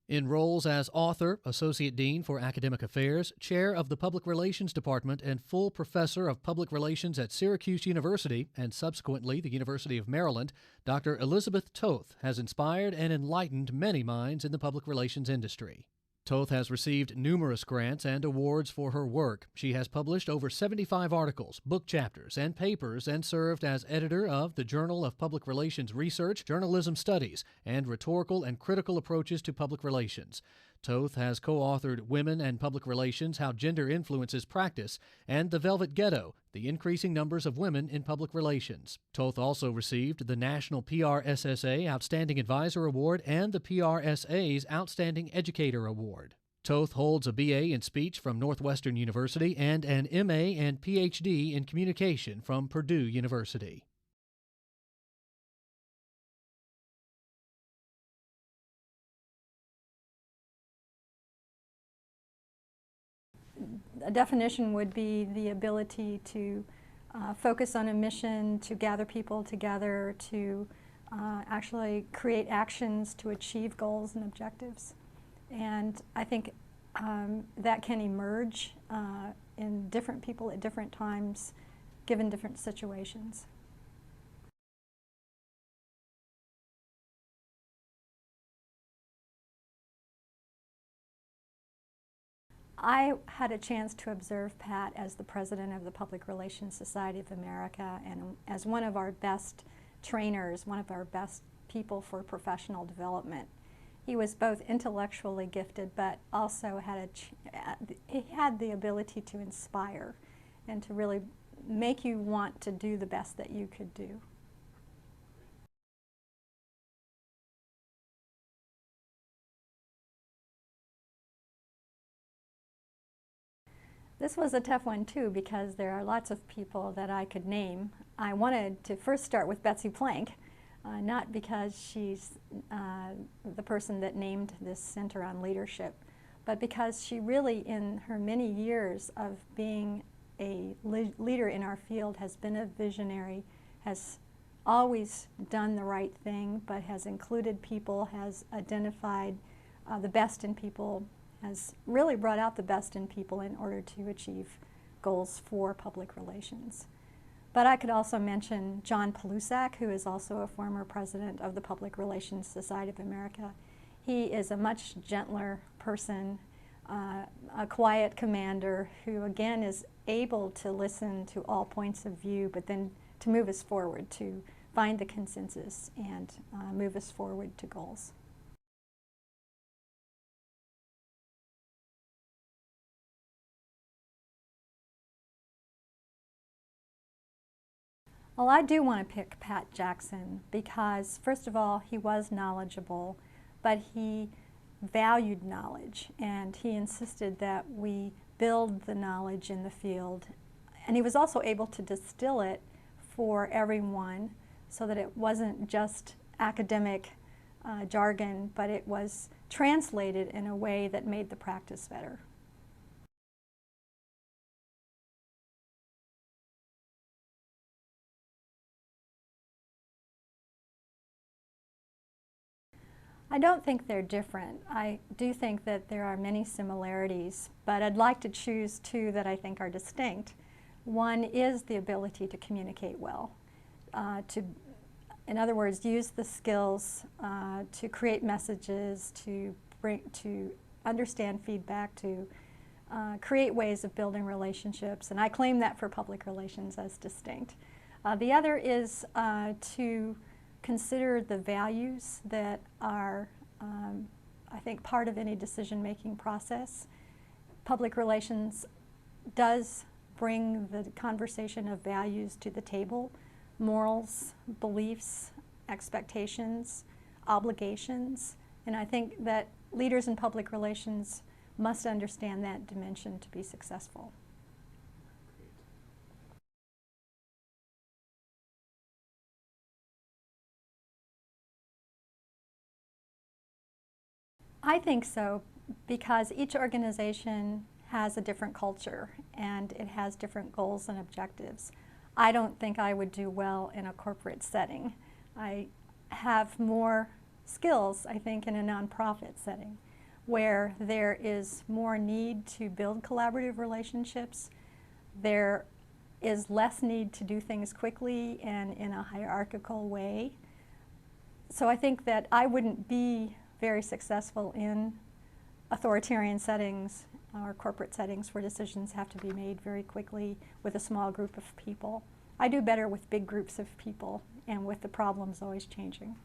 In roles as author, Associate Dean for Academic Affairs, Chair of the Public Relations Department, and full Professor of Public Relations at Syracuse University and subsequently the University of Maryland, Dr. Elizabeth Toth has inspired and enlightened many minds in the public relations industry. Toth has received numerous grants and awards for her work. She has published over 75 articles, book chapters, and papers, and served as editor of the Journal of Public Relations Research, Journalism Studies, and Rhetorical and Critical Approaches to Public Relations. Toth has co-authored Women and Public Relations, How Gender Influences Practice, and The Velvet Ghetto, The Increasing Numbers of Women in Public Relations. Toth also received the National PRSSA Outstanding Advisor Award and the PRSA's Outstanding Educator Award. Toth holds a BA in Speech from Northwestern University and an MA and PhD in Communication from Purdue University. A definition would be the ability to focus on a mission, to gather people together, to actually create actions to achieve goals and objectives. And I think that can emerge in different people at different times, given different situations. I had a chance to observe Pat as the president of the Public Relations Society of America and as one of our best trainers, one of our best people for professional development. He was both intellectually gifted, but also he had the ability to inspire and to really make you want to do the best that you could do. This was a tough one too, because there are lots of people that I could name. I wanted to first start with Betsy Plank, not because she's the person that named this Center on Leadership, but because she really, in her many years of being a leader in our field, has been a visionary, has always done the right thing, but has included people, has identified the best in people, has really brought out the best in people in order to achieve goals for public relations. But I could also mention John Palusak, who is also a former president of the Public Relations Society of America. He is a much gentler person, a quiet commander who again is able to listen to all points of view, but then to move us forward, to find the consensus and move us forward to goals. Well, I do want to pick Pat Jackson because, first of all, he was knowledgeable, but he valued knowledge, and he insisted that we build the knowledge in the field. And he was also able to distill it for everyone so that it wasn't just academic jargon, but it was translated in a way that made the practice better. I don't think they're different. I do think that there are many similarities, but I'd like to choose two that I think are distinct. One is the ability to communicate well, in other words, use the skills to create messages, to understand feedback, to create ways of building relationships, and I claim that for public relations as distinct. The other is to consider the values that are, I think, part of any decision-making process. Public relations does bring the conversation of values to the table: morals, beliefs, expectations, obligations, and I think that leaders in public relations must understand that dimension to be successful. I think so, because each organization has a different culture and it has different goals and objectives. I don't think I would do well in a corporate setting. I have more skills, I think, in a nonprofit setting. where there is more need to build collaborative relationships. There is less need to do things quickly and in a hierarchical way. So I think that I wouldn't be very successful in authoritarian settings or corporate settings where decisions have to be made very quickly with a small group of people. I do better with big groups of people and with the problems always changing.